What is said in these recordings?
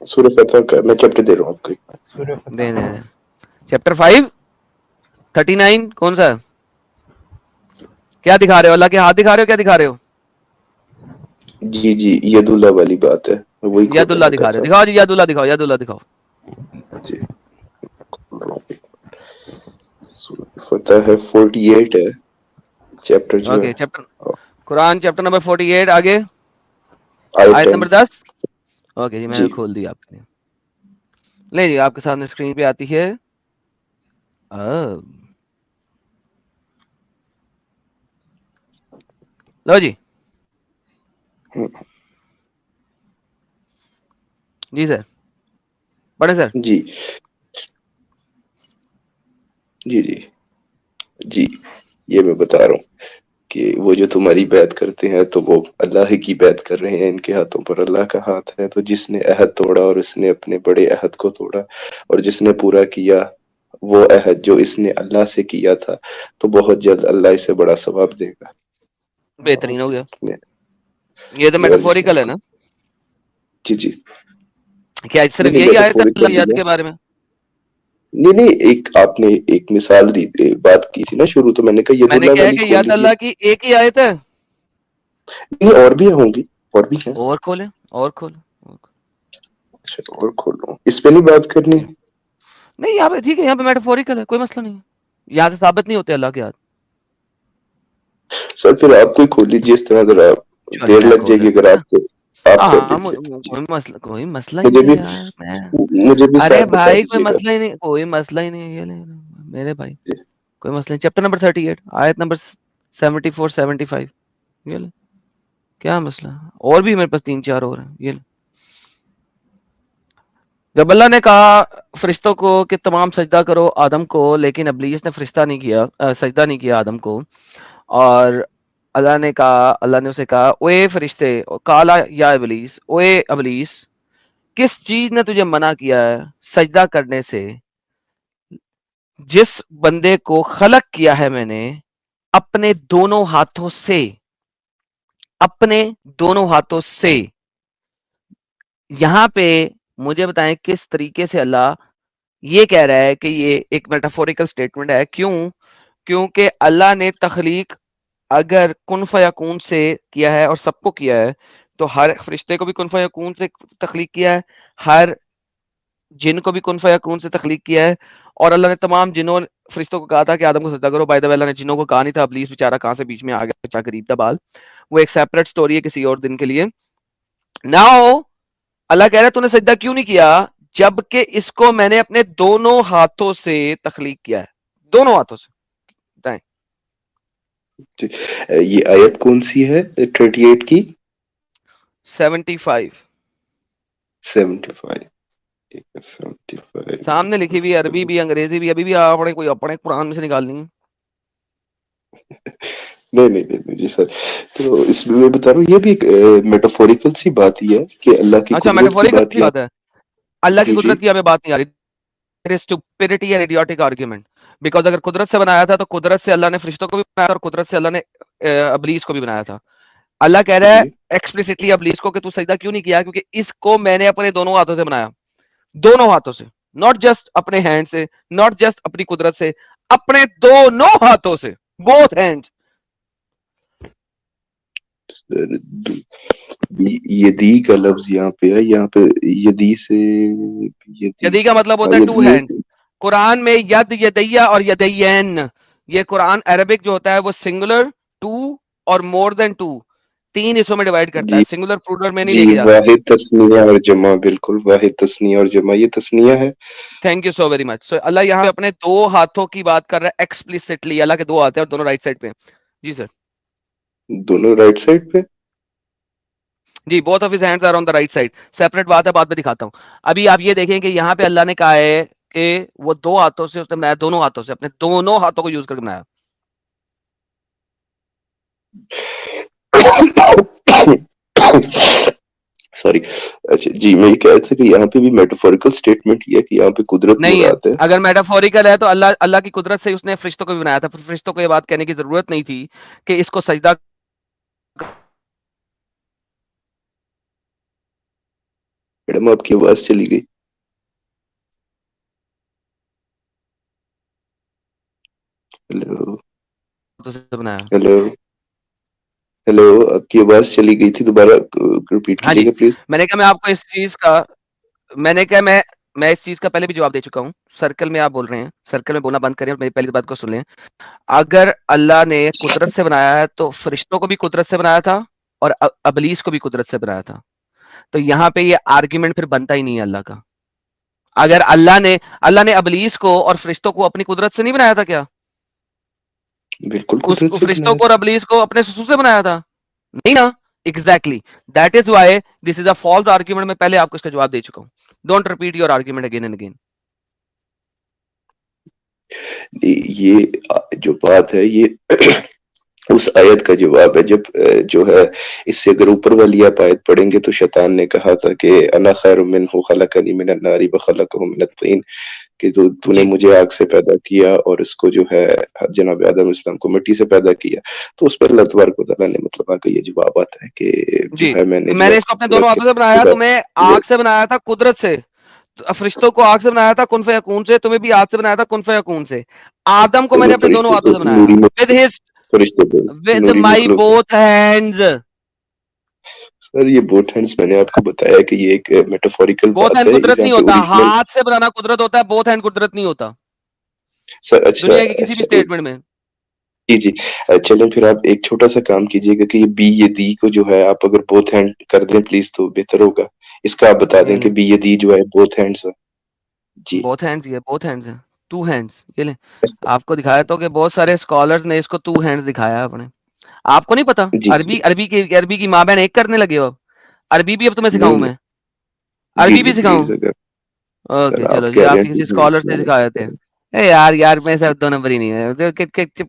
سورہ فتح کا میں چیپٹر دے رہا ہوں آپ کو. سورہ فتح دے دیں چیپٹر 5 39 کون سا؟ کیا دکھا رہے ہو؟ اللہ کے ہاتھ دکھا رہے ہو؟ کیا دکھا رہے ہو؟ جی جی ید اللہ والی بات ہے, وہی ید کھولنا اللہ میں دکھا کر رہے ہو. رہا دکھاؤ جی ید اللہ دکھاؤ, ید اللہ دکھاؤ. ہوں. جی سورہ فتح ہے 48 ہے چیپٹر جو اوکے ہے, چیپٹر قرآن چیپٹر نمبر 48 آگے آیت آیت 10. نمبر 10. اوکے جی میں نے جی کھول دیا آپ کے لیے. لے جی آپ کے سامنے اسکرین پہ آتی ہے. لو جی جی سر پڑھیں سر. جی جی جی جی یہ میں بتا رہا ہوں کہ وہ جو تمہاری بیعت کرتے ہیں تو وہ اللہ ہی کی بیعت کر رہے ہیں, ان کے ہاتھوں پر اللہ کا ہاتھ ہے. تو جس نے عہد توڑا اور اس نے اپنے بڑے عہد کو توڑا, اور جس نے پورا کیا وہ عہد جو اس نے اللہ سے کیا تھا, تو بہت جلد اللہ اسے بڑا ثواب دے گا. بہترین ہو گیا. جس نے- یہ تو اور جس نے میٹافوریکل ہے نا. جی جی کیا صرف نہیں یہی آیت ہے میٹافوریکل اللہ نہیں یاد ہے. کے بارے میں؟ نہیں ایک آپ نے ایک مثال دی, بات کی تھی نا شروع, تو میں نے کہا ید میں نے اللہ کہا والی کہ کھول ید لیجیے. اللہ کی ایک ہی آیت ہے. نہیں اور بھی ہوں گی, اور بھی ہیں. اور کھولیں اور کھولیں. اچھا اور کھولو, اس پہ نہیں بات کرنی. نہیں یہاں پہ ٹھیک ہے, یہاں پہ میٹافوریکل ہے, کوئی مسئلہ نہیں ہے. یہاں سے ثابت نہیں ہوتے اللہ کے ہاتھ. سر پھر آپ کوئی کھول لیجیے اس طرح, ذرا چلو دیر میں لگ کھول جائے گی دیتا اگر ہوں. آپ کو, آپ کر ہاں لیجیے. جی کوئی مسئلہ ہی نہیں ہے یار. میں مجھے بھی ارے ساتھ بتا بھائی کوئی دیجیے گا. مسئلہ ہی نہیں, کوئی مسئلہ ہی نہیں ہے. یہ لے میرے بھائی جی کوئی مسئلہ نہیں. چیپٹر نمبر 38 آیت نمبر 74 75. یہ لے کیا مسئلہ, اور بھی میرے پاس 3 4 اور ہیں. یہ لے. جب اللہ نے کہا فرشتوں کو کہ تمام سجدہ کرو آدم کو, لیکن ابلیس نے فرشتہ نہیں کیا, سجدہ نہیں کیا آدم کو. اور اللہ نے اسے کہا اوے فرشتے, کالا یا ابلیس, اوے ابلیس, کس چیز نے تجھے منع کیا ہے سجدہ کرنے سے جس بندے کو خلق کیا ہے میں نے اپنے دونوں ہاتھوں سے. اپنے دونوں ہاتھوں سے. یہاں پہ مجھے بتائیں کس طریقے سے اللہ یہ کہہ رہا ہے کہ یہ ایک میٹافوریکل سٹیٹمنٹ ہے. کیونکہ اللہ نے تخلیق اگر کن فیکون سے کیا ہے اور سب کو کیا ہے, تو ہر فرشتے کو بھی کن فیکون سے تخلیق کیا ہے, ہر جن کو بھی کن فیکون سے تخلیق کیا ہے. اور اللہ نے تمام جنوں فرشتوں کو کہا تھا کہ آدم کو سجدہ کرو. بائی دا وے اللہ نے جنوں کو کہا نہیں تھا, ابلیس بیچارہ کہاں سے بیچ میں آ گیا, بچہ غریب تھا بال. وہ ایک سیپریٹ سٹوری ہے کسی اور دن کے لیے. ناؤ اللہ کہہ رہا ہے تو نے سجدہ کیوں نہیں کیا جبکہ اس کو میں نے اپنے دونوں ہاتھوں سے تخلیق کیا ہے. دونوں ہاتھوں سے. بتائیں جی. یہ آیت کون سی ہے 38 کی؟ 75 75. 75 سامنے لکھی ہوئی, عربی بھی انگریزی بھی. ابھی بھی آپ کوئی اپنے قرآن میں سے نکالنی ہے. نہیں جی سر, تو اس میں میں بتا رہا ہوں یہ بھی ایک میٹافوریکل سی بات ہی ہے کہ اللہ کی اچھا قدرت کی میٹافوریکل بات سی یہاں. بات ہے. اللہ کی جی جی قدرت کی یہاں پہ بات نہیں آ رہی. اسٹوپڈیٹی اینڈ ایڈیوٹک آرگیومنٹ. بیکاز اگر قدرت سے بنایا تھا تو قدرت سے اللہ نے فرشتوں کو بھی بنایا اور قدرت سے اللہ نے ابلیس کو بھی بنایا تھا. اللہ کہہ رہا ہے جی ایکسپلیسٹلی ابلیس کو کہ تو سجدہ کیوں نہیں کیا, کیونکہ اس کو میں نے اپنے دونوں ہاتھوں سے بنایا. دونوں ہاتھوں سے, ناٹ جسٹ اپنے ہینڈ سے, ناٹ جسٹ اپنی قدرت سے, اپنے دونوں ہاتھوں سے. Both hand. سر, یدی کا لفظ یہاں پہ ہے, یہاں پہ یدی سے یدی کا مطلب ہوتا ہے ٹو ہینڈ. قرآن میں ید یدیہ اور یدین, یہ قرآن عربک جو ہوتا ہے وہ سنگولر, ٹو اور مور دین ٹو, 3 حصوں میں ڈیوائڈ کرتا جی ہے. سنگولر پلورل میں نہیں جی لے کے جاتا. واحد تثنیہ اور جمع, بالکل واحد تثنیہ اور جمع, یہ تثنیہ ہے. Thank you so very much. So اللہ یہاں پہ اپنے 2 ہاتھوں کی بات کر رہا ہے ایکسپلیسٹلی. اللہ کے 2 ہاتھ ہیں اور دونوں رائٹ سائڈ پہ. جی سر. دونوں رائٹ سائڈ پہ. جی both of his hands are on the right side. Separate بات ہے, بعد میں دکھاتا ہوں. ابھی آپ یہ دیکھیں کہ یہاں پہ اللہ نے کہا ہے کہ وہ 2 ہاتھوں سے اس نے بنایا, دونوں ہاتھوں سے, اپنے دونوں ہاتھوں کو یوز کر کے بنایا. سوری. اچھا جی, میں یہ کہہ رہا تھا کہ یہاں پہ بھی میٹافوریکل سٹیٹمنٹ یہ ہے کہ یہاں پہ قدرت نہیں ہے. مراد ہے. اگر میٹافوریکل ہے تو اللہ کی قدرت سے اس نے فرشتوں کو بھی بنایا تھا. فرشتوں کو یہ بات کہنے کی ضرورت نہیں تھی کہ اس کو سجدہ میڈم آپ کی آواز چلی گئی. ہیلو بنایا. ہیلو ہیلو آپ کی آواز چلی گئی تھی, دوبارہ ریپیٹ ہاں جی, کیجیے گا پلیز. میں نے کہا میں آپ کو اس چیز کا میں نے کہا میں اس چیز کا پہلے بھی جواب دے چکا ہوں. سرکل میں آپ بول رہے ہیں, سرکل میں بولنا بند کریں اور میری پہلی بات کو سن لیں. اگر اللہ نے قدرت سے بنایا ہے تو فرشتوں کو بھی قدرت سے بنایا تھا اور ابلیس کو بھی قدرت سے بنایا تھا. تو یہاں پہ یہ آرگیومنٹ پھر بنتا ہی نہیں ہے اللہ کا. اگر اللہ نے ابلیس کو اور فرشتوں کو اپنی قدرت سے نہیں بنایا تھا کیا؟ بالکل اس قدرت سے فرشتوں بنایا کو اور ابلیس کو اپنے سسو سے بنایا تھا نہیں نا. Exactly that is why this is a false argument. میں پہلے آپ کو اس کا جواب دے چکا ہوں. Don't repeat your argument again and again. یہ جو بات ہے یہ اس آیت کا جواب ہے. جب جو ہے اس سے اگر اوپر والی آپ آیت پڑھیں گے تو شیطان نے کہا تھا کہ انا خیر منہ خلقنی من النار وخلقہ من الطین, کہ تو نے جی مجھے آگ سے پیدا کیا اور اس کو جو ہے جناب آدم علیہ السلام کو مٹی سے پیدا کیا. تو اس پر اللہ تبارک و تعالیٰ نے مطلب آ کے یہ جواب آتا ہے کہ جو جی, ہے میں نے میں جو نے ہے اس کو اپنے دونوں ہاتھوں سے بنایا, تمہیں آگ سے بنایا تھا قدرت سے, فرشتوں کو آگ سے بنایا تھا کن فیکون سے, تمہیں بھی آگ سے بنایا تھا کن فیکون سے. آدم کو میں نے اپنے دونوں فرشتے ہاتھوں تو سے بنایا نوری with his فرشتے تو with نوری my مخلوق ہے. both hands. سر یہ بوتھ ہینڈس میں نے آپ کو بتایا کہ یہ ایک میٹافوریکل بہت بات ہینڈ ہے, قدرت یہاں نہیں پہ ہوتا, اوریجنل. ہاتھ سے بنانا قدرت ہوتا ہے, بہت ہینڈ قدرت نہیں ہوتا سر اچھا دنیا کی کسی بھی اچھا اسٹیٹمنٹ میں. جی جی, چلیں پھر آپ ایک چھوٹا سا کام کیجیے گا کہ یہ بی یہ دی کو جو ہے آپ اگر بوتھ ہینڈ کر دیں پلیز تو بہتر ہوگا. اس کا آپ بتا یہ دیں کہ لیں, بی یہ دی جو ہے بوتھ ہینڈس ہے. جی بہت ہینڈز, یہ بہت ہینڈز ہیں, ٹو ہینڈز. یہ لیں, آپ کو دکھایا تو کہ بہت سارے اسکالرز نے اس کو ٹو ہینڈز دکھایا اپنے. آپ کو نہیں پتا جی جی عربی کی ماں بہن ایک کرنے لگے ہو اب. عربی بھی اب تمہیں نہیں سکھاؤں نہیں میں, جی عربی جی بھی سکھاؤں. پلیز اگر اوکے سر چلو جی, کہہ رہے آپ ہیں کے ٹو کسی ہینڈس اسکالر سے میں نے سکھائے تھے. اے یار میرے ساتھ دو نمبر ہی نہیں ہے,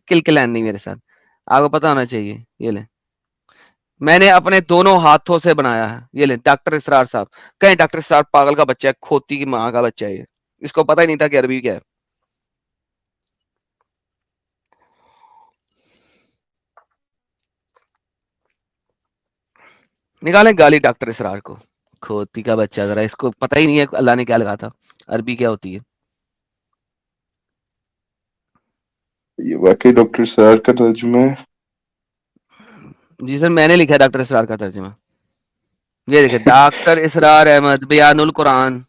کلکلین نہیں میرے ساتھ, آپ کو پتا ہونا چاہیے. یہ لیں, میں نے اپنے دونوں ہاتھوں سے بنایا ہے. یہ لیں ڈاکٹر اسرار صاحب, کہیں ڈاکٹر اسرار پاگل کا بچہ ہے, کھوتی کی ماں کا بچہ ہے, یہ اس کو پتا ہی نہیں تھا کہ عربی کیا ہے. نکالیں گالی ڈاکٹر اسرار کو, کھوتی کا بچہ, ذرا اس کو پتہ ہی نہیں ہے اللہ نے کیا لگا تھا, عربی کیا ہوتی ہے. یہ واقعی ڈاکٹر سرار کا ترجمہ ہے. جی سر, میں نے لکھا ہے ڈاکٹر اسرار کا ترجمہ. یہ دیکھیں, ڈاکٹر اسرار احمد بیان القرآن.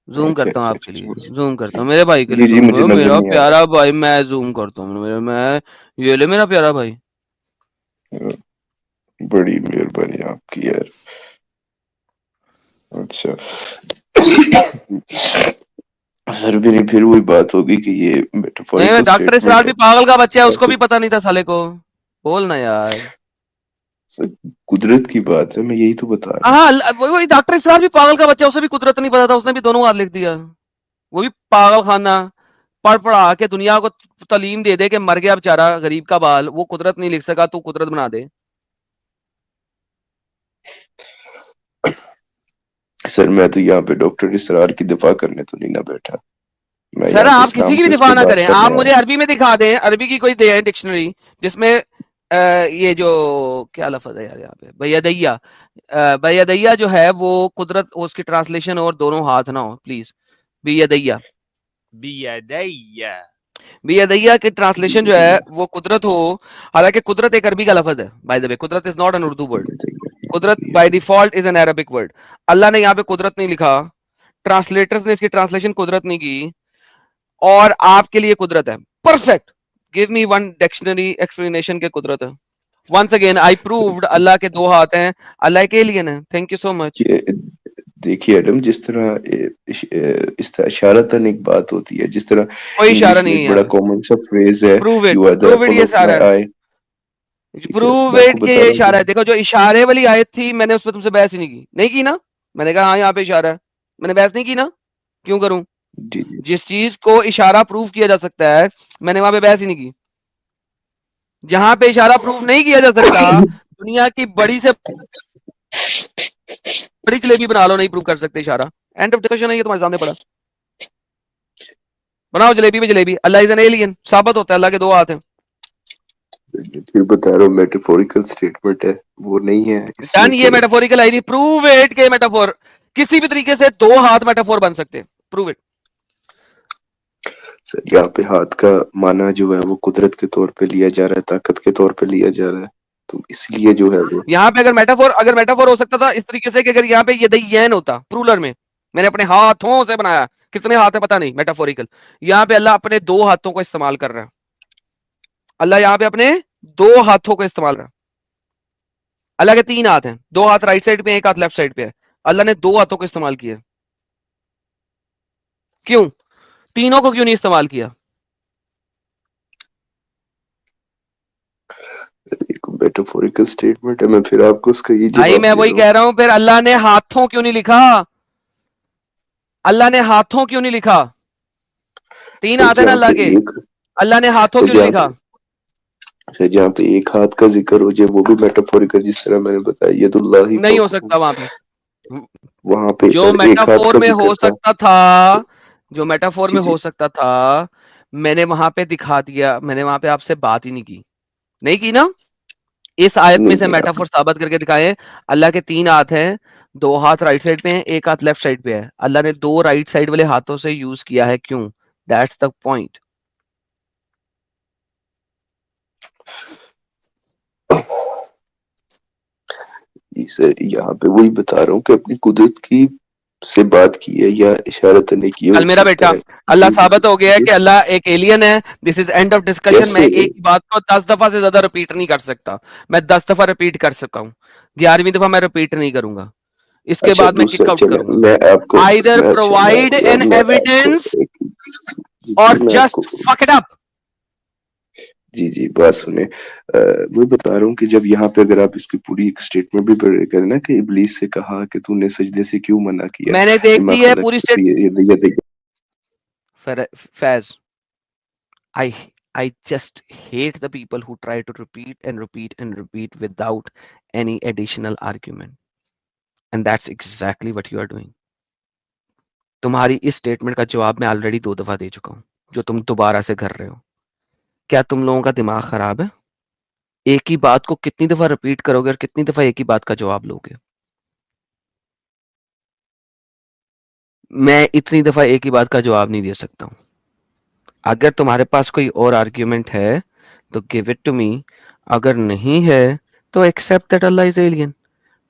زوم اچھا کرتا ہوں اچھا آپ کے لیے, اچھا, زوم کرتا ہوں میرے بھائی کے لیے جی جی زوم مجھے کرو, نظر میرا نہیں آ پیارا بھائی, میں زوم کرتا ہوں, میں یہ لے میرا پیارا بھائی. رہا. بڑی مہربانی آپ کی یار. اچھا سر پھر وہی بات ہوگی کہ یہ نہیں, میٹافوریکل ڈاکٹر اسرار اسٹیٹمنٹ ہے. بھی پاگل کا بچہ ہے, اس کو اب بھی پتا نہیں تھا سالے کو. بولنا یار. سر قدرت کی بات ہے, میں یہی تو بتا رہا ہوں. ہاں, وہی ڈاکٹر اسرار بھی پاگل کا بچہ ہے, اسے بھی قدرت نہیں پتا تھا, اس نے بھی دونوں ہاتھ لکھ دیا. وہ بھی پاگل خانہ پڑھ پڑھا کے دنیا کو تعلیم دے دے کہ مر گیا بےچارا غریب کا بال, وہ قدرت نہیں لکھ سکا, تو قدرت بنا دے. سر میں تو یہاں پہ ڈاکٹر اسرار کی دفاع کرنے تو نہیں نہ بیٹھا, میں سر یہاں پہ آپ کسی اسلام کی کے بھی اس دفاع پہ نہ بات کریں, آپ کرنے مجھے آیا. عربی میں دکھا دیں, عربی کی کوئی دے ڈکشنری جس میں یہ جو کیا لفظ ہے یار یہاں پہ, بیدیہ, بیدیہ جو ہے وہ قدرت, اس کی ٹرانسلیشن اور دونوں ہاتھ نہ ہو پلیز. بیدیہ, بیدیہ کی ٹرانسلیشن جو ہے وہ قدرت ہو, حالانکہ قدرت ایک عربی کا لفظ ہے. بائی دا وے, قدرت is not an Urdu word. قدرت by default is an Arabic word. اللہ نے یہاں پہ قدرت نہیں لکھا, ٹرانسلیٹرز نے اس کی ٹرانسلیشن قدرت نہیں کی, اور آپ کے لیے قدرت ہے. پرفیکٹ, گیو می ون ڈکشنری ایکسپلینیشن کے قدرت ہے. ونس اگین آئی پرووڈ اللہ کے دو ہاتھ ہیں, اللہ ایک ایلین ہے. تھینک یو سو مچ. دیکھیے ایڈم, جس طرح اشارتاً ایک بات ہوتی ہے, جس طرح کوئی اشارہ انگلش میں نہیں ہے ایک یہاں بڑا پہ. کامن سا فریز ہے, you are the prove it, apple یہ آف سارا مائی آئی. ٹھیک ہے, پروو میں آپ کو اٹ کے بتا یہ رہا ہوں اشارہ ہے. کہ دیکھو جو اشارے والی آیت تھی, میں نے اس پہ تم سے بحث ہی نہیں کی نا. میں نے کہا ہاں یہاں پہ اشارہ ہے, میں نے بحث نہیں کی نا, کیوں کروں؟ جی جی جس چیز کو اشارہ پروف کیا جا سکتا ہے, میں نے وہاں پہ بحث ہی نہیں کی. جہاں پہ اشارہ پروف نہیں کیا جا سکتا, دنیا کی بڑی سے بڑی جلیبی بنا لو, نہیں پروف کر سکتے اشارہ. اینڈ آف ڈسکشن ہے, یہ تمہارے سامنے پڑا. بناؤ جلیبی میں جلیبی. اللہ از این ایلین, ثابت ہوتا ہے اللہ کے دو ہاتھ ہیں. پھر بتا رہا ہوں میٹافوریکل اسٹیٹمنٹ ہے, وہ نہیں ہے اس میں ڈن, یہ کہ میٹافوریکل آئی نہیں. پروو اٹ کے میٹافور, کسی بھی طریقے سے دو ہاتھ میٹافور بن سکتے. Prove it. سر یہاں پہ ہاتھ کا معنی جو ہے وہ قدرت کے طور پہ لیا جا رہا ہے, طاقت کے طور پہ لیا جا رہا ہے, تو اس لیے جو ہے وہ یہاں پہ اگر میٹافور ہو سکتا تھا اس طریقے سے کہ اگر یہاں پہ یدین ہوتا پرولر میں نے اپنے ہاتھوں سے بنایا, کتنے ہاتھ ہے پتا نہیں, میٹافوریکل. یہاں پہ اللہ اپنے دو ہاتھوں کو استعمال کر رہا ہے. اللہ یہاں پہ اپنے دو ہاتھوں کو استعمال کر رہا ہے. اللہ کے تین ہاتھ ہیں, دو ہاتھ رائٹ سائڈ پہ, ایک ہاتھ لیفٹ سائڈ پہ ہے. اللہ نے دو ہاتھوں کو استعمال کیا. کیوں تینوں کو کیوں نہیں استعمال کیا؟ ایک میٹافوریکل سٹیٹمنٹ ہے. میں پھر آپ کو اس کا یہ بھائی جواب میں دے وہی رہا کہہ رہا ہوں, پھر اللہ نے ہاتھوں کیوں نہیں لکھا؟ اللہ نے ہاتھوں کیوں نہیں لکھا؟ تین سر ہاتھ ہیں نا جہاں اللہ پہ کے, ایک اللہ نے ہاتھوں کیوں نہیں لکھا؟ سر جہاں پہ ایک ہاتھ کا ذکر ہو جائے وہ بھی میٹافوریکل, جس طرح میں نے بتایا ید اللہ نہیں ہو فوق, سکتا وہاں پہ. وہاں پہ جو سر ایک ہاتھ میٹافور کا میں ہو ذکر تھا. سکتا تھا, جو میٹافور جی میں جی ہو سکتا تھا, میں نے وہاں پہ دکھا دیا. میں نے وہاں پہ آپ سے بات ہی نہیں کی نا. اس آیت میں نہیں سے نہیں آپ میٹافور ثابت کر کے دکھائے. اللہ کے تین ہاتھ ہیں, دو ہاتھ رائٹ سائڈ پہ ہیں, ایک ہاتھ لیفٹ سائڈ پہ ہے. اللہ نے دو رائٹ سائڈ والے ہاتھوں سے یوز کیا ہے, کیوں؟ That's the point. جی سر یہاں پہ وہی بتا رہا ہوں کہ اپنی قدرت کی سے بات کی ہے یا اشارت نے کی ہو المیرا سکتا بیٹا, ہے اللہ یہ ثابت ہو گیا ہے یہ کہ اللہ ایک ایلین ہے. دس از اینڈ آف ڈسکشن. میں کیسے ایک بات کو 10 دفعہ سے زیادہ رپیٹ نہیں کر سکتا. میں 10 دفعہ رپیٹ کر سکتا ہوں, 11ویں دفعہ میں رپیٹ نہیں کروں گا. اس کے اچھا بعد میں دوسرا کک آؤٹ چلیں کروں گا. میں آپ کو آئیدر میں اچھا پرووائڈ این میں آپ کو ایویڈینس جی اور جی میں آپ کو جسٹ فک اٹ اپ. جی جی بات سنیں, وہ بتا رہا ہوں کہ جب یہاں پہ اگر آپ اس کی پوری ایک اسٹیٹمنٹ بھی پڑھ کریں نا کہ ابلیس سے کہا کہ تو نے سجدے سے کیوں منع کیا, میں نے دیکھ لما دی ہے پوری خلقت بيديك. فیض. I just hate the people who try to repeat and repeat and repeat without any additional argument. And that's exactly what you are doing. تمہاری اس سٹیٹمنٹ کا جواب میں آلریڈی 2 دفعہ دے چکا ہوں, جو تم دوبارہ سے کر رہے ہو. کیا تم لوگوں کا دماغ خراب ہے؟ ایک ہی بات کو کتنی دفعہ رپیٹ کرو گے اور کتنی دفعہ ایک ہی بات کا جواب لو گے؟ میں اتنی دفعہ ایک ہی بات کا جواب نہیں دے سکتا ہوں. اگر تمہارے پاس کوئی اور آرگیومنٹ ہے تو give it to me. اگر نہیں ہے تو accept that Allah is alien.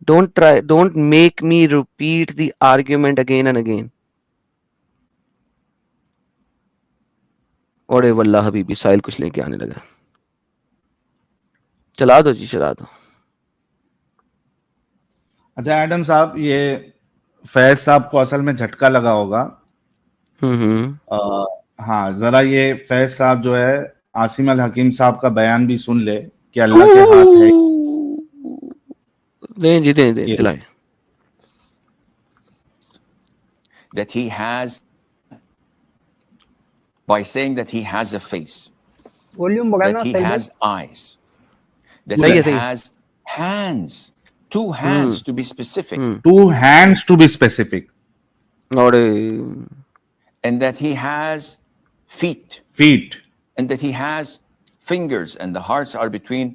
Don't make me repeat the argument again and again. اوڑے واللہ حبیبی ساحل کچھ لے کے آنے لگا. چلا دو جی, چلا دو. اچھا ایڈم صاحب, یہ فیض صاحب کو اصل میں جھٹکا لگا ہوگا. ہاں ذرا یہ فیض صاحب جو ہے عاصم الحکیم صاحب کا بیان بھی سن لے کہ اللہ کے ہاتھ ہے. دیں جی, دیں چلائیں. That he has, by saying that he has a face, that he has eyes, that he has hands, 2 hands to be specific, 2 hands to be specific, and that he has feet, and that he has fingers, and the hearts are between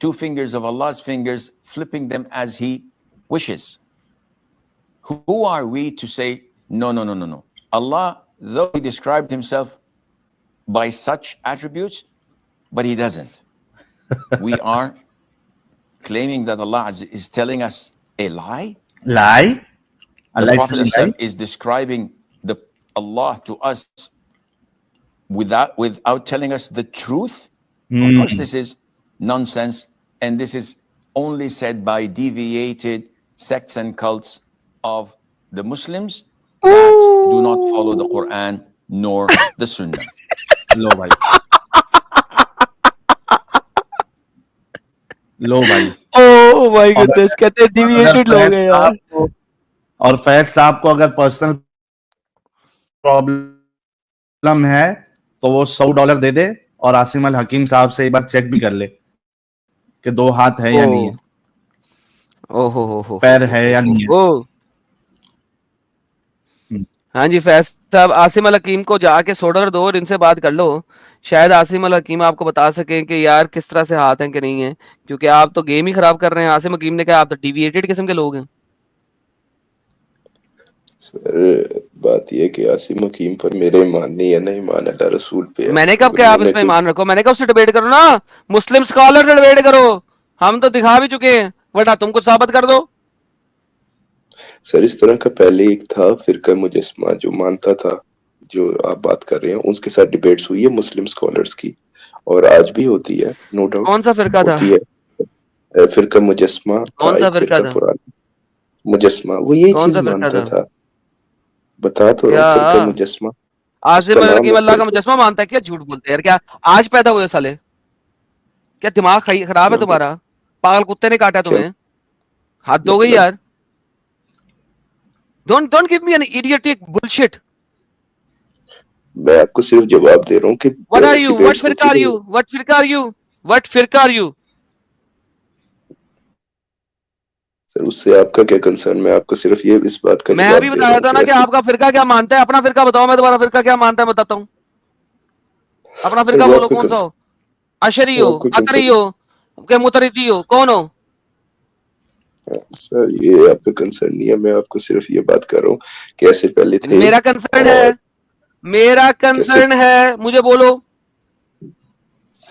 2 fingers of Allah's fingers, flipping them as he wishes. Who are we to say no? Allah, though he described himself by such attributes, but he doesn't. We are claiming that Allah is telling us a lie. Allah The Prophet is describing Allah to us without telling us the truth. Of course, this is nonsense, and this is only said by deviated sects and cults of the Muslims that do not follow the Quran nor the Sunnah. لو بھائی Oh my goodness, کہتے deviated لوگ ہیں یار. اور فیض صاحب کو اگر personal problem ہے تو وہ $100 دے دے اور عاصم الحکیم صاحب سے ایک بار چیک بھی کر لے کہ 2 ہاتھ ہے یا نہیں ہے, پیر ہے یا نہیں ہے. ہاں جی فیض صاحب, عاصم الحکیم کو جا کے $100 دو اور ان سے بات کر لو. شاید عاصم الحکیم آپ کو بتا سکیں کہ یار کس طرح سے ہاتھ ہیں کہ نہیں ہیں, کیونکہ آپ تو گیم ہی خراب کر رہے ہیں. عاصم حکیم نے کہا آپ تو ڈیویٹڈ قسم کے لوگ ہیں. سر بات یہ کہ عاصم حکیم پر میرا ایمان نہیں ہے نا ایمان اللہ رسول پہ ہے. میں نے کب کہ آپ اس پہ ایمان رکھو, میں نے کہا اس سے ڈیبیٹ کرو نا, مسلم اسکالر سے ڈیبیٹ کرو, ہم تو دکھا بھی چکے ہیں, ورنہ تم کو ثابت کر دو. سر اس طرح کا پہلے ایک تھا فرقہ مجسمہ جو مانتا تھا, جو آپ بات کر رہے ہیں ان کے ساتھ ڈیبیٹس ہوئی ہے مسلم اسکالرس کی, اور آج بھی ہوتی ہے نو ڈاؤٹ. کون سا فرقہ تھا؟ ہوتی ہے فرقہ مجسمہ تھا, کون سا ایک فرقہ فرقہ تھا؟ پرانا مجسمہ, وہ یہی کون چیز سا فرقہ مانتا تھا؟ تھا, بتا تو رہا کیا ہوں فرقہ مجسمہ. اس عاصم کا نام الحکیم ہے اللہ کا فرقہ. مجسمہ مانتا ہے؟ کیا جھوٹ بولتے ہیں یار, کیا آج پیدا ہوئے سالے؟ کیا دماغ خراب ہے کیا تمہارا؟ پاگل کتے نے کاٹا کیا تمہیں؟ حد ہو گئی مطلب؟ یار. Don't give me an idiotic bullshit. میں آپ کو صرف جواب دے رہا ہوں کہ What are you? What debates فرقہ ہوتی are رہی. you? What فرقہ are you? What فرقہ are you? سر اس سے آپ کا کیا کنسرن, میں آپ کو صرف یہ اس بات کا میں ابھی جواب دے بتا رہا رہا ہوں تھا کہ نا کہ ایسے. آپ کا فرقہ کیا مانتا ہے, اپنا فرقہ بتاؤ, میں تمہارا فرقہ کیا مانتا ہے بتاتا ہوں. اپنا سر فرقہ وہ بولو, آپ کا کون سا ہو؟ اشری وہ ہو, آپ کا قطری کنسرن. ہو کہ متردی ہو, کون ہو؟ سر یہ آپ کا کنسرن نہیں ہے, میں آپ کو صرف یہ بات کر رہا ہوں کہ ایسے پہلے تھے میرا کنسرن ہے, اور میرا کیسے. کنسرن ہے, مجھے بولو,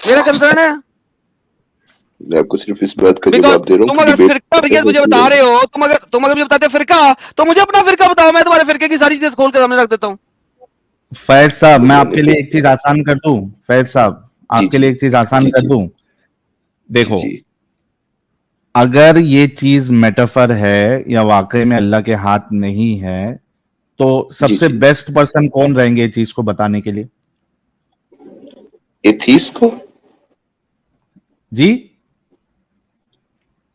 میرا کنسرن ہے. میں آپ کو صرف اس بات کا بیکاز جواب دے رہا ہوں تم کہ اگر ڈیبیٹ فرقہ مجھے بتا رہے ہو, تم اگر مجھے بتاتے فرقہ, تو مجھے اپنا فرقہ بتاؤ, میں تمہارے فرقے کی ساری چیزیں کھول کے سامنے رکھ دیتا ہوں. فیض صاحب میں آپ کے لیے ایک چیز آسان کر دوں, فیض صاحب جی آپ کے جی لیے ایک چیز آسان جی کر جی دوں. جی دیکھو, جی اگر یہ چیز میٹافر ہے یا واقعی میں اللہ کے ہاتھ نہیں ہے, تو سب جی سے جی بیسٹ پرسن کون رہیں گے یہ چیز کو بتانے کے لیے؟ ایتھیس کو جی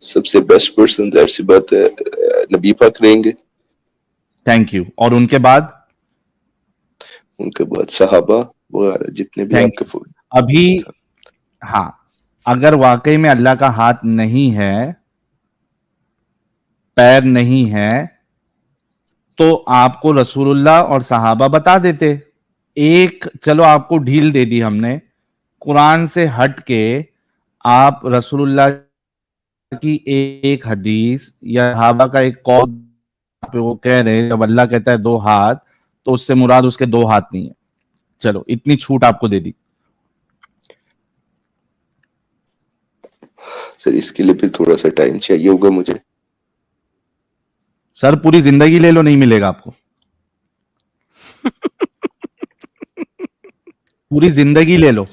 سب سے بیسٹ پرسن ظاہر سی بات ہے نبی پاک رہیں گے. Thank you. اور ان کے بعد؟ ان کے بعد صحابہ وغیرہ جتنے بھی آپ تھینک کے یو. ابھی ہاں, اگر واقعی میں اللہ کا ہاتھ نہیں ہے, پیر نہیں ہے, تو آپ کو رسول اللہ اور صحابہ بتا دیتے. ایک چلو آپ کو ڈھیل دے دی ہم نے, قرآن سے ہٹ کے آپ رسول اللہ کی ایک حدیث یا صحابہ کا ایک قول پہ وہ کہہ رہے ہیں جب اللہ کہتا ہے 2 ہاتھ تو اس سے مراد اس کے 2 ہاتھ نہیں ہے. چلو اتنی چھوٹ آپ کو دے دی. سر اس کے لیے پھر تھوڑا سا ٹائم چاہیے ہوگا مجھے. سر پوری زندگی لے لو, نہیں ملے گا آپ کو. پوری زندگی لے لو.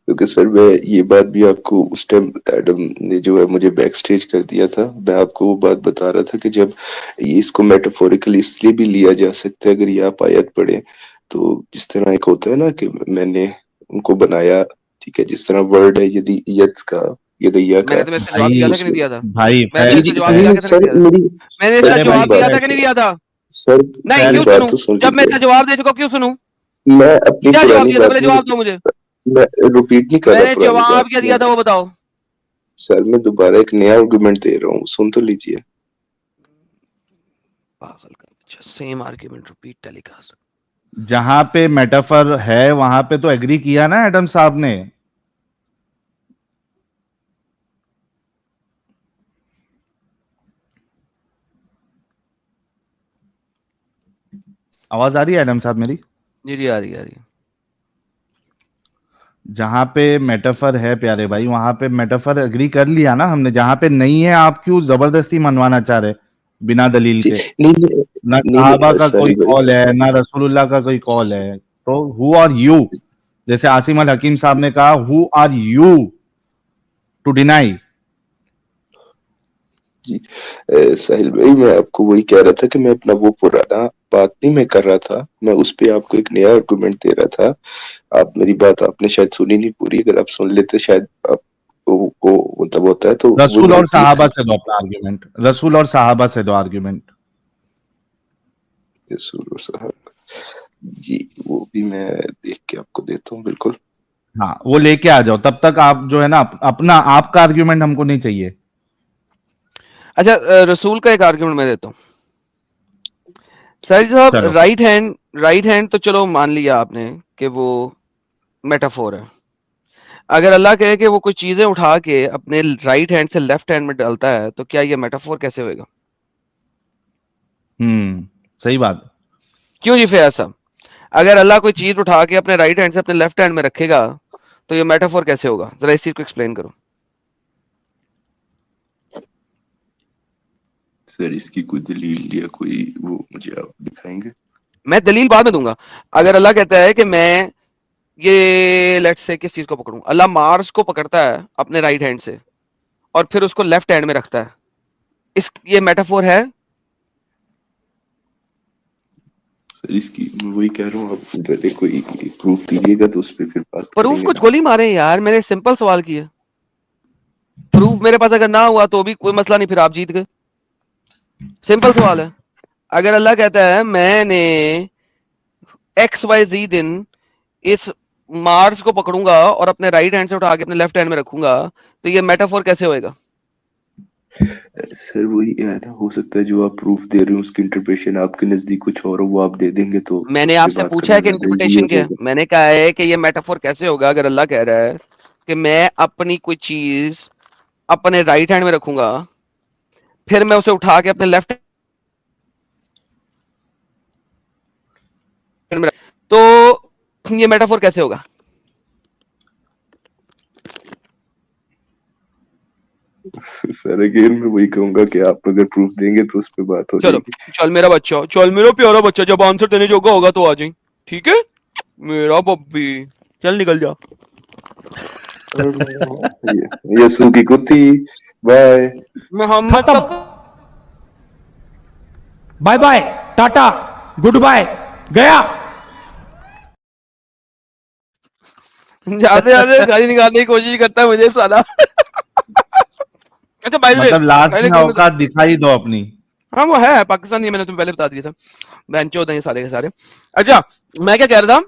کیونکہ سر میں یہ بات بھی آپ کو اس ٹائم ایڈم نے جو ہے مجھے بیک سٹیج کر دیا تھا, میں آپ کو وہ بات بتا رہا تھا کہ جب اس کو میٹافوریکل اس لیے بھی لیا جا سکتا ہے, اگر یہ آپ آیت پڑھیں تو جس طرح ایک ہوتا ہے نا کہ میں نے ان کو بنایا, ٹھیک ہے, جس طرح ورڈ ہے یدیت کا یدیہ میں نے کا, تمہیں اس کا جواب دیا تھا کہ نہیں دیا تھا؟ بھائی میں نے جی اس جی کا جواب دیا نہیں کہ نہیں سر دیا تھا؟ میری میں نے اس سر کا پہلے میری بھائی جواب دیا بات تھا کہ نہیں دیا تھا؟ سر نہیں, میری کیوں بات سنوں؟ تو سن جب میں لیجیے. اتنا جواب دے چکا کیوں سنوں؟ میں اپنی کیا جواب پرانی دیا تھا؟ بات پہلے جواب دو مجھے. میں ریپیٹ نہیں کر میں رہا نے پرانی جواب کیا بات. دیا تھا وہ بتاؤ. سر میں دوبارہ ایک نیا آرگومنٹ دے رہا ہوں, سن تو لیجیے. سیم آرگومنٹ ریپیٹ ٹیلی کاسٹ. جہاں پہ میٹافر ہے وہاں پہ تو ایگری کیا نا ایڈم صاحب نے. آواز آ رہی ہے ایڈم صاحب میری؟ جی جی آ رہی ہے. جہاں پہ میٹافر ہے پیارے بھائی وہاں پہ میٹافر اگری کر لیا نا ہم نے. جہاں پہ نہیں ہے آپ کیوں زبردستی منوانا چاہ رہے بنا دلیل کے؟ نہ صحابہ کا کوئی ساحل بھائی قول ہے نہ رسول اللہ کا کوئی قول ہے. تو who are you؟ جیسے عاصم الحکیم صاحب نے کہا who are you to deny؟ جی ساحل بھائی میں آپ کو وہی کہہ رہا تھا کہ میں اپنا وہ پرانا بات نہیں میں کر رہا تھا, میں اس پہ آپ کو ایک نیا آرگومنٹ دے رہا تھا. آپ میری بات آپ نے شاید سنی نہیں پوری, اگر آپ سن لیتے شاید آپ کو مطلب ہوتا ہے تو وہ رسول میں اور ریپیٹ صحابہ کر. سے دو اپنا آرگیومنٹ, رسول اور صحابہ سے دو آرگیومنٹ. رسول اور صحابہ جی وہ بھی میں دیکھ کے آپ کو دیتا ہوں بالکل. ہاں وہ لے کے آ جاؤ, تب تک آپ جو ہے نا اپنا آپ کا آرگیومنٹ ہم کو نہیں چاہیے. اچھا رسول کا ایک آرگومنٹ میں دیتا ہوں. سر صاحب چلو رائٹ ہینڈ تو چلو مان لیا آپ نے کہ وہ میٹافور ہے. اگر اللہ کہے کہ وہ کوئی چیزیں اٹھا کے اپنے رائٹ ہینڈ سے لیفٹ ہینڈ میں ڈالتا ہے تو کیا یہ میٹافور کیسے ہوئے گا؟ صحیح بات. کیوں جی فیاض صاحب؟ اگر اللہ کوئی چیز اٹھا کے اپنے رائٹ ہینڈ سے اپنے لیفٹ ہینڈ میں رکھے گا تو یہ میٹافور کیسے ہوگا؟ ذرا اس چیز کو ایکسپلین کرو. سر اس کی کوئی دلیل یا کوئی وہ مجھے آپ دکھائیں گے؟ میں دلیل بعد میں دوں گا. اگر اللہ کہتا ہے کہ میں یہ لیٹ سے کس چیز کو پکڑوں، اللہ مارس کو پکڑتا ہے اپنے رائٹ ہینڈ سے اور پھر اس کو لیفٹ ہینڈ میں رکھتا ہے، یہ میٹافور ہے؟ سر اس کی میں وہی کہہ رہا ہوں، آپ پہلے کوئی پروف دیجیے گا تو اس پہ پھر بات کریں پروف گے کچھ نا. گولی مارے یار، میں نے سمپل سوال کیا. پروف میرے پاس اگر نہ ہوا تو بھی کوئی مسئلہ نہیں، پھر آپ جیت گئے. سمپل سوال ہے. اگر اللہ کہتا ہے میں نے ایکس وائی زی دن اس مارس کو پکڑوں گا اور اپنے رائٹ ہینڈ سے اٹھا کے اپنے لیفٹ ہینڈ میں رکھوں گا تو یہ میٹافور کیسے ہوئے گا؟ سر وہی ہے نا، ہو سکتا ہے جو آپ پروف دے رہے ہیں اس کی انٹرپریشن آپ کے نزدیک کچھ اور ہو، وہ آپ دے دیں گے تو میں نے اس آپ پہ سے بات پوچھا کرنا ہے کہ زیادہ ایزی ہو انٹرپریٹیشن کیا جائے ہے، گا. میں نے کہا ہے کہ یہ میٹافور کیسے ہوگا اگر اللہ کہہ رہا ہے کہ میں اپنی کوئی چیز اپنے رائٹ ہینڈ میں رکھوں گا پھر میں اسے اٹھا کے اپنے لیفٹ ہینڈ میں تو یہ میٹافور کیسے ہوگا؟ سر اگین میں وہی کہوں گا کہ آپ اگر پروف دیں گے تو اس پہ بات ہو جائے چلو گی. چل میرا بچہ، چل میرا پیارا بچہ، جب آنسر دینے جوگا ہوگا تو آ جائیں، ٹھیک ہے میرا ببی، چل نکل جا. یسو کی کتی بائے. محمد ختم. Bye bye, tata, goodbye, گیا. جاتے جاتے گالی نکالنے کی کوشش کرتا ہے مجھے سالا. اچھا بائی دا وے، مطلب لاسٹ پہلے میں کوئی اوقات دکھائی دو اپنی. ہاں وہ ہے پاکستانی، میں نے تمہیں پہلے بتا دیا تھا، بینچو ہوتے ہیں سارے کے سارے. اچھا میں کیا کہہ رہا تھا